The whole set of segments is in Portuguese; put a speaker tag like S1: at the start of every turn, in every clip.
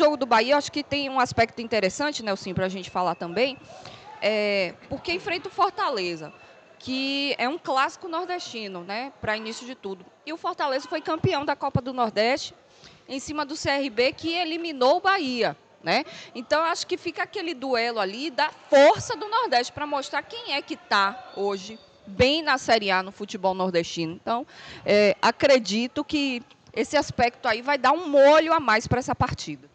S1: O jogo do Bahia, eu acho que tem um aspecto interessante, Nelson, para a gente falar também, porque enfrenta o Fortaleza, que é um clássico nordestino, né, para início de tudo. E o Fortaleza foi campeão da Copa do Nordeste, em cima do CRB, que eliminou o Bahia, né? Então, acho que fica aquele duelo ali da força do Nordeste, para mostrar quem é que está hoje bem na Série A no futebol nordestino. Então, acredito que esse aspecto aí vai dar um molho a mais para essa partida.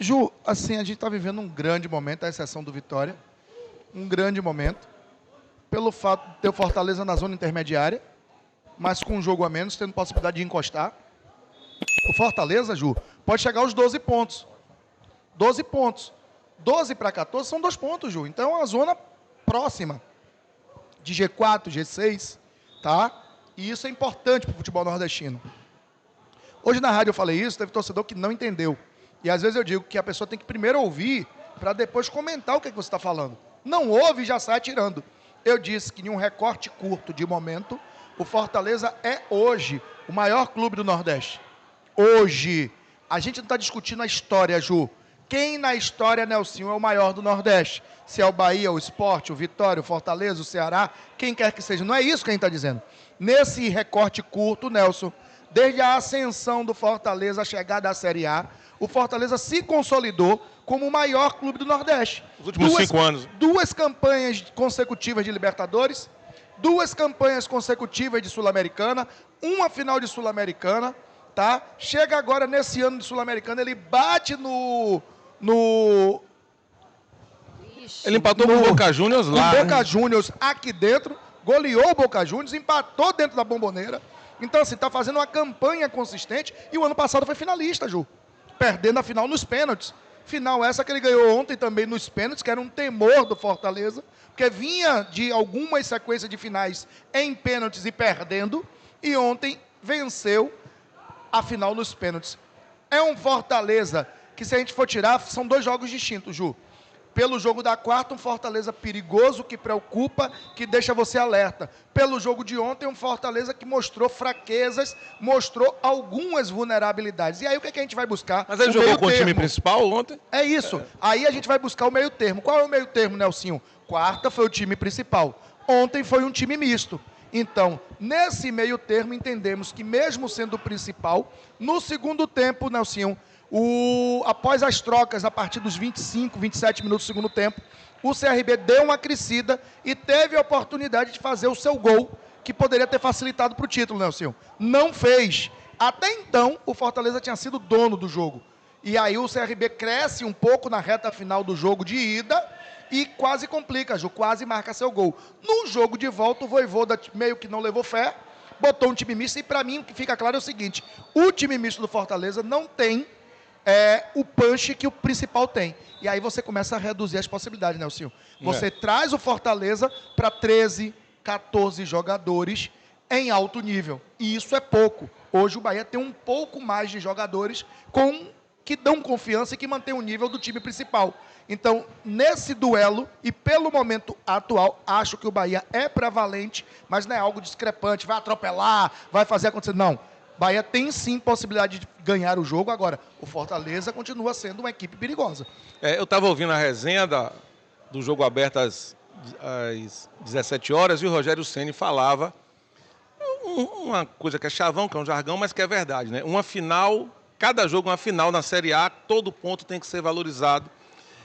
S2: Ju, assim, a gente está vivendo um grande momento, à exceção do Vitória, um grande momento, pelo fato de ter o Fortaleza na zona intermediária, mas com um jogo a menos, tendo possibilidade de encostar. O Fortaleza, Ju, pode chegar aos 12 pontos. 12 pontos. 12 para 14 são 2 pontos, Ju. Então é uma zona próxima de G4, G6, tá? E isso é importante para o futebol nordestino. Hoje na rádio eu falei isso, teve torcedor que não entendeu. E às vezes eu digo que a pessoa tem que primeiro ouvir para depois comentar o que você está falando. Não ouve e já sai atirando. Eu disse que em um recorte curto de momento, o Fortaleza é hoje o maior clube do Nordeste. Hoje. A gente não está discutindo a história, Ju. Quem na história, Nelsinho, é o maior do Nordeste? Se é o Bahia, o Sport, o Vitória, o Fortaleza, o Ceará, quem quer que seja. Não é isso que a gente está dizendo. Nesse recorte curto, Nelson, desde a ascensão do Fortaleza, a chegada à Série A, o Fortaleza se consolidou como o maior clube do Nordeste.
S3: Os últimos 5 anos.
S2: 2 campanhas consecutivas de Libertadores, 2 campanhas consecutivas de Sul-Americana, uma final de Sul-Americana, tá? Chega agora nesse ano de Sul-Americana, ele bate
S3: Ele empatou com o Boca Juniors lá.
S2: O Boca Juniors aqui dentro, goleou o Boca Juniors, empatou dentro da Bomboneira. Então, assim, está fazendo uma campanha consistente. E o ano passado foi finalista, Ju. Perdendo a final nos pênaltis. Final essa que ele ganhou ontem também nos pênaltis, que era um temor do Fortaleza, porque vinha de algumas sequências de finais em pênaltis e perdendo. E ontem venceu a final nos pênaltis. É um Fortaleza que, se a gente for tirar, são 2 jogos distintos, Ju. Pelo jogo da quarta, um Fortaleza perigoso, que preocupa, que deixa você alerta. Pelo jogo de ontem, um Fortaleza que mostrou fraquezas, mostrou algumas vulnerabilidades. E aí o que a gente vai buscar?
S3: Mas ele jogou com o time principal ontem?
S2: É isso. Aí a gente vai buscar o meio termo. Qual é o meio termo, Nelsinho? Quarta foi o time principal. Ontem foi um time misto. Então, nesse meio termo, entendemos que mesmo sendo o principal, no segundo tempo, Nelsinho, após as trocas, a partir dos 25, 27 minutos do segundo tempo, o CRB deu uma crescida e teve a oportunidade de fazer o seu gol, que poderia ter facilitado para o título, Nelson. Não fez. Até então, o Fortaleza tinha sido dono do jogo. E aí o CRB cresce um pouco na reta final do jogo de ida e quase complica, Ju, quase marca seu gol. No jogo de volta, o Vojvoda meio que não levou fé, botou um time misto, e para mim o que fica claro é o seguinte: o time misto do Fortaleza não tem o punch que o principal tem. E aí você começa a reduzir as possibilidades, Nelson. Você traz o Fortaleza para 13, 14 jogadores em alto nível. E isso é pouco. Hoje o Bahia tem um pouco mais de jogadores que dão confiança e que mantêm o nível do time principal. Então, nesse duelo, e pelo momento atual, acho que o Bahia é prevalente, mas não é algo discrepante, vai atropelar, vai fazer acontecer. Não. Bahia tem sim possibilidade de ganhar o jogo. Agora, o Fortaleza continua sendo uma equipe perigosa.
S3: Eu estava ouvindo a resenha do jogo aberto às 17 horas e o Rogério Ceni falava uma coisa que é chavão, que é um jargão, mas que é verdade, né? Uma final, cada jogo é uma final na Série A, todo ponto tem que ser valorizado.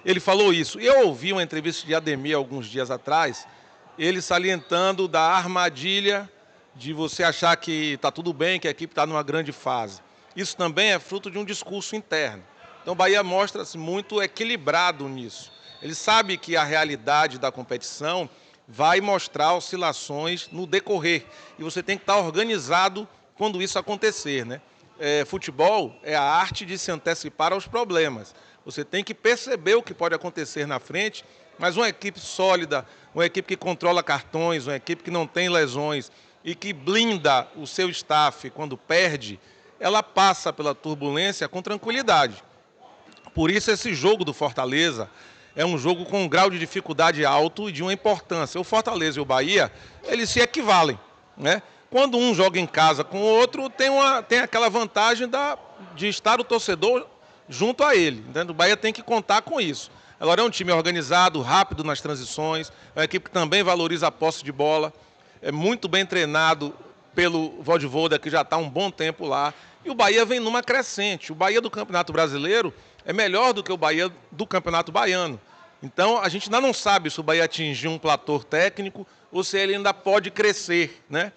S3: Ele falou isso. Eu ouvi uma entrevista de Ademir alguns dias atrás, ele salientando da armadilha de você achar que está tudo bem, que a equipe está numa grande fase. Isso também é fruto de um discurso interno. Então o Bahia mostra-se muito equilibrado nisso. Ele sabe que a realidade da competição vai mostrar oscilações no decorrer. E você tem que estar organizado quando isso acontecer, né? Futebol é a arte de se antecipar aos problemas. Você tem que perceber o que pode acontecer na frente, mas uma equipe sólida, uma equipe que controla cartões, uma equipe que não tem lesões, e que blinda o seu staff quando perde, ela passa pela turbulência com tranquilidade. Por isso esse jogo do Fortaleza é um jogo com um grau de dificuldade alto e de uma importância. O Fortaleza e o Bahia, eles se equivalem, né? Quando um joga em casa com o outro, tem aquela vantagem de estar o torcedor junto a ele. Então, o Bahia tem que contar com isso. Agora, é um time organizado, rápido nas transições, é uma equipe que também valoriza a posse de bola, é muito bem treinado pelo Vojvoda, que já está há um bom tempo lá. E o Bahia vem numa crescente. O Bahia do Campeonato Brasileiro é melhor do que o Bahia do Campeonato Baiano. Então, a gente ainda não sabe se o Bahia atingiu um platô técnico ou se ele ainda pode crescer, né?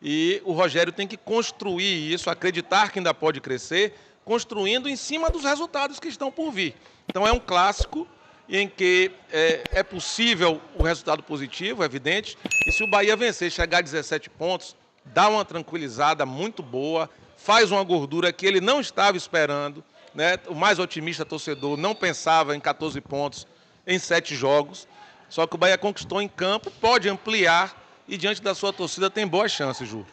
S3: E o Rogério tem que construir isso, acreditar que ainda pode crescer, construindo em cima dos resultados que estão por vir. Então, é um clássico em que é possível o resultado positivo, é evidente, e se o Bahia vencer, chegar a 17 pontos, dá uma tranquilizada muito boa, faz uma gordura que ele não estava esperando, né? O mais otimista torcedor não pensava em 14 pontos em 7 jogos, só que o Bahia conquistou em campo, pode ampliar e diante da sua torcida tem boas chances, Ju.